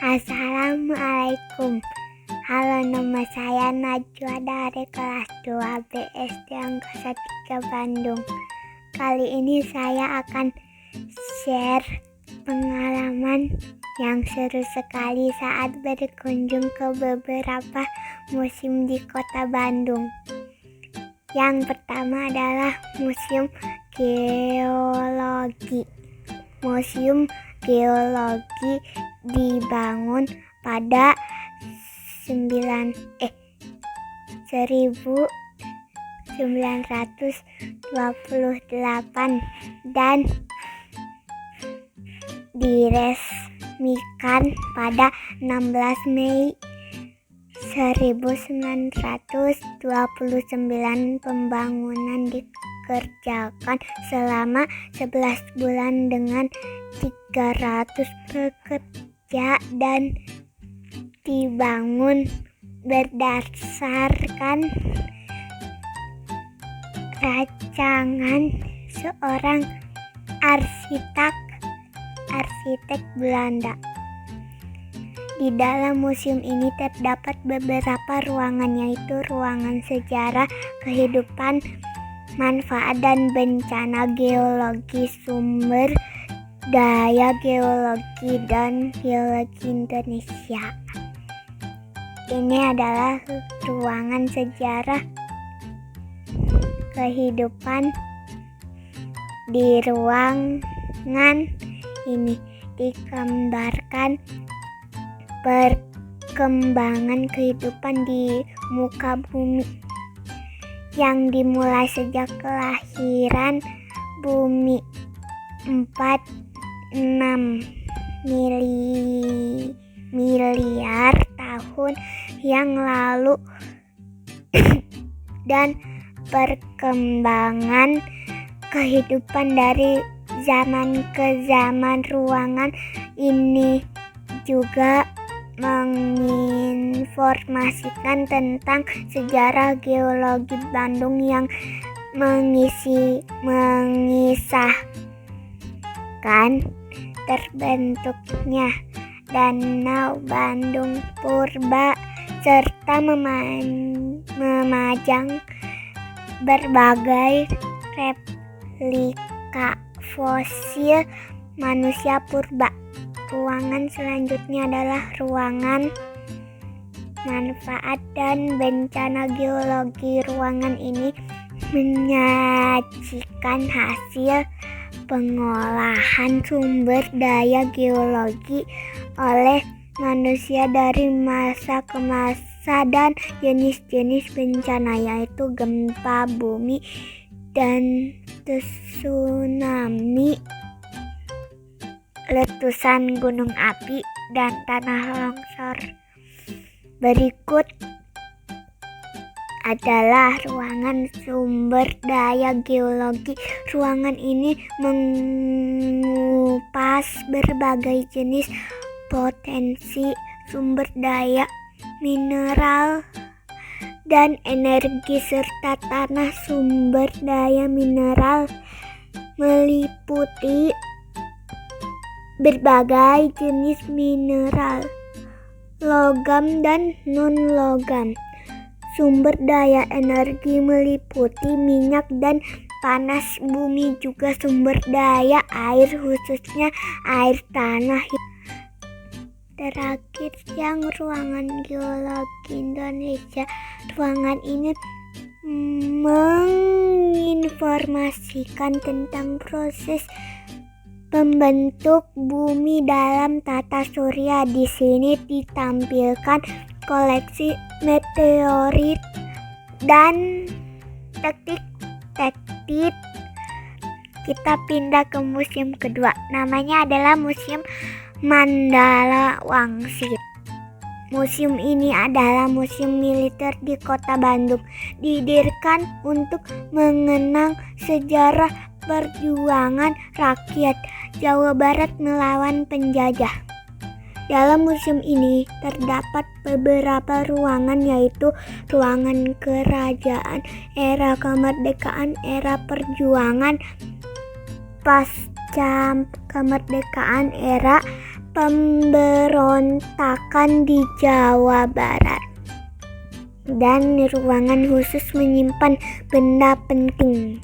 Assalamualaikum. Halo, nama saya Najwa dari kelas 2 BSD Angkasa 3 Bandung. Kali ini saya akan share pengalaman yang seru sekali saat berkunjung ke beberapa museum di kota Bandung. Yang pertama adalah Museum Geologi. Museum Geologi dibangun pada 1928 dan diresmikan pada 16 Mei 1929. Pembangunan dikerjakan selama 11 bulan dengan 300 pekerja dan dibangun berdasarkan rancangan seorang arsitek Belanda. Di dalam museum ini terdapat beberapa ruangan, yaitu ruangan sejarah, kehidupan, manfaat dan bencana geologi, sumber daya geologi dan geologi Indonesia. Ini adalah ruangan sejarah kehidupan. Di ruangan ini digambarkan perkembangan kehidupan di muka bumi yang dimulai sejak kelahiran bumi 46 miliar tahun yang lalu dan perkembangan kehidupan dari zaman ke zaman. Ruangan ini juga menginformasikan tentang sejarah geologi Bandung yang mengisahkan terbentuknya Danau Bandung Purba serta memajang berbagai replika fosil manusia purba. Ruangan selanjutnya adalah ruangan manfaat dan bencana geologi. Ruangan ini menyajikan hasil pengolahan sumber daya geologi oleh manusia dari masa ke masa dan jenis-jenis bencana, yaitu gempa bumi dan tsunami, letusan gunung api, dan tanah longsor. Berikut adalah ruangan sumber daya geologi. Ruangan ini mengupas berbagai jenis potensi sumber daya mineral dan energi serta tanah. Sumber daya mineral meliputi berbagai jenis mineral, logam dan non-logam. Sumber daya energi meliputi minyak dan panas bumi, juga sumber daya air, khususnya air tanah. Terakhir, yang ruangan geologi Indonesia. Ruangan ini menginformasikan tentang proses pembentuk bumi dalam tata surya. Di sini ditampilkan koleksi meteorit dan tektik. Kita pindah ke museum kedua. Namanya adalah Museum Mandala Wangsit. Museum ini adalah museum militer di kota Bandung, didirikan untuk mengenang sejarah perjuangan rakyat Jawa Barat melawan penjajah. Dalam museum ini terdapat beberapa ruangan, yaitu ruangan kerajaan, era kemerdekaan, era perjuangan pasca kemerdekaan, era pemberontakan di Jawa Barat, dan ruangan khusus menyimpan benda penting.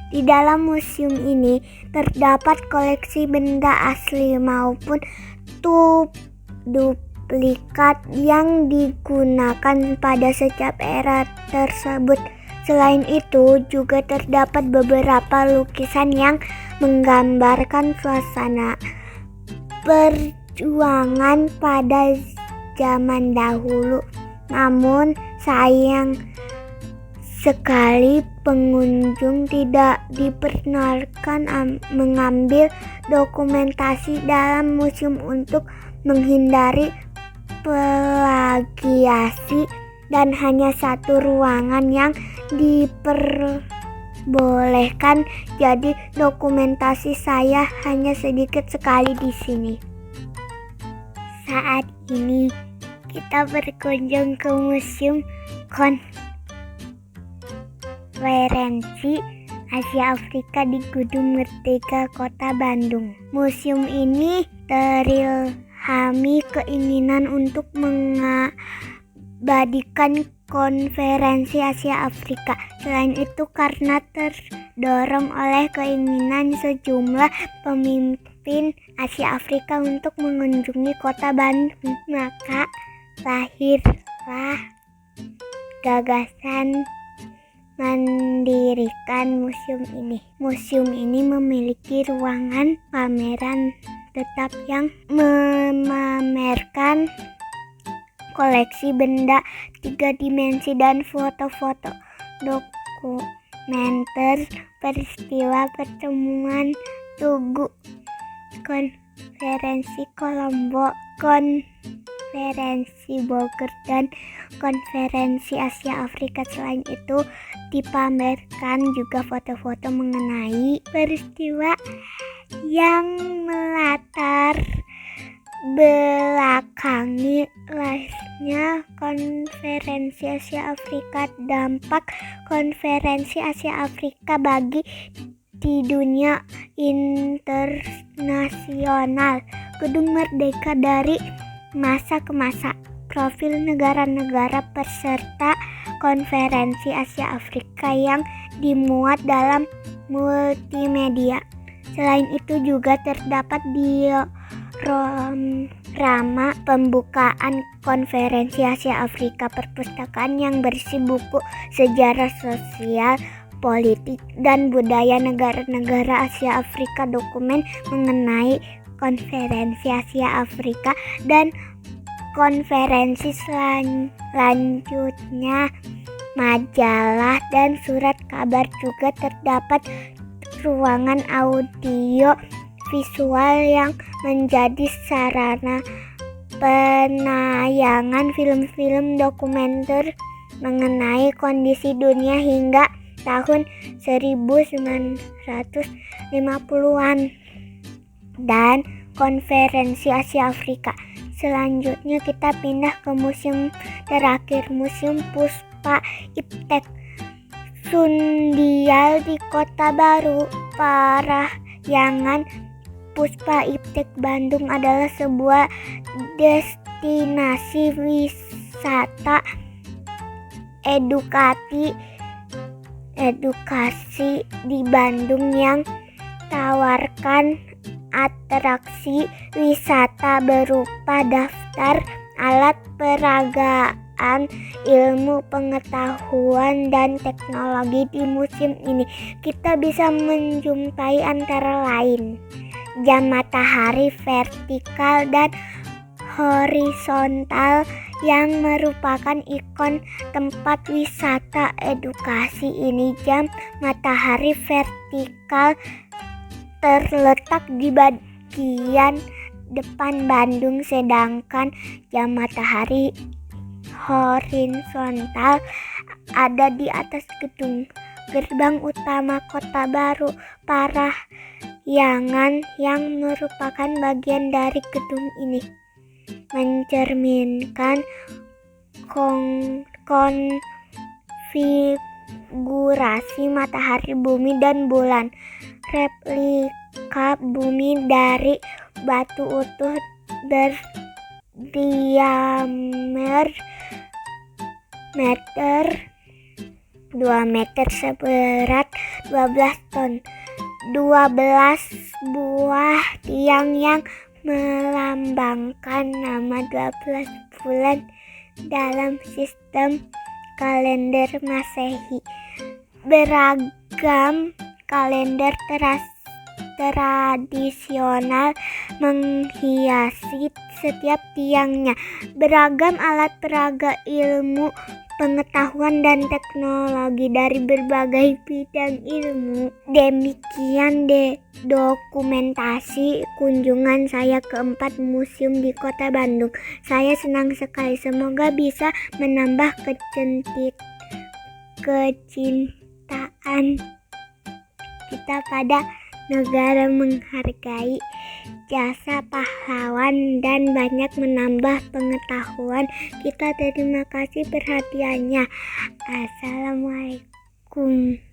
Di dalam museum ini terdapat koleksi benda asli maupun duplikat yang digunakan pada setiap era tersebut. Selain itu, juga terdapat beberapa lukisan yang menggambarkan suasana perjuangan pada zaman dahulu. Namun sayang sekali pengunjung tidak diperkenankan mengambil dokumentasi dalam museum untuk menghindari plagiasi, dan hanya satu ruangan yang diperbolehkan. Jadi dokumentasi saya hanya sedikit sekali di sini. Saat ini kita berkunjung ke Museum Konferensi Asia Afrika di Gedung Merdeka, Kota Bandung. Museum ini terilhami keinginan untuk mengabadikan Konferensi Asia Afrika. Selain itu, karena terdorong oleh keinginan sejumlah pemimpin Asia Afrika untuk mengunjungi Kota Bandung, maka lahirlah gagasan mendirikan museum ini. Museum ini memiliki ruangan pameran tetap yang memamerkan koleksi benda 3 dimensi dan foto-foto dokumenter peristiwa pertemuan Tugu, Konferensi Kolombo, Konferensi Bogor, dan Konferensi Asia Afrika. Selain itu, dipamerkan juga foto-foto mengenai peristiwa yang melatar belakangi lahirnya Konferensi Asia Afrika. Dampak Konferensi Asia Afrika bagi di dunia internasional. Gedung Merdeka dari masa ke masa. Profil negara-negara peserta Konferensi Asia Afrika yang dimuat dalam multimedia. Selain itu juga terdapat diorama pembukaan Konferensi Asia Afrika, perpustakaan yang berisi buku sejarah sosial, politik, dan budaya negara-negara Asia Afrika, dokumen mengenai Konferensi Asia Afrika, dan konferensi selanjutnya, majalah, dan surat kabar. Juga terdapat ruangan audio visual yang menjadi sarana penayangan film-film dokumenter mengenai kondisi dunia hingga tahun 1950-an. Dan Konferensi Asia Afrika. Selanjutnya kita pindah ke museum terakhir, Museum Puspa Iptek Sundial di Kota Baru, Parahyangan. Puspa Iptek Bandung adalah sebuah destinasi wisata edukasi di Bandung yang tawarkan atraksi wisata berupa daftar, alat peragaan, ilmu pengetahuan, dan teknologi. Di museum ini kita bisa menjumpai antara lain jam matahari vertikal dan horizontal yang merupakan ikon tempat wisata edukasi ini. Jam matahari vertikal terletak di bagian depan Bandung, sedangkan jam matahari horizontal ada di atas gedung. Gerbang utama Kota Baru Parahyangan yang merupakan bagian dari gedung ini mencerminkan konfigurasi matahari, bumi, dan bulan. Replika ke bumi dari batu utuh berdiameter 2 meter seberat 12 ton. 12 buah tiang yang melambangkan nama 12 bulan dalam sistem kalender Masehi. Beragam kalender tradisional menghiasi setiap tiangnya. Beragam alat peraga ilmu, pengetahuan dan teknologi dari berbagai bidang ilmu. Demikian dokumentasi kunjungan saya ke 4 museum di Kota Bandung. Saya senang sekali. Semoga bisa menambah kecintaan kita pada negara, menghargai jasa pahlawan dan banyak menambah pengetahuan kita. Terima kasih perhatiannya. Assalamualaikum.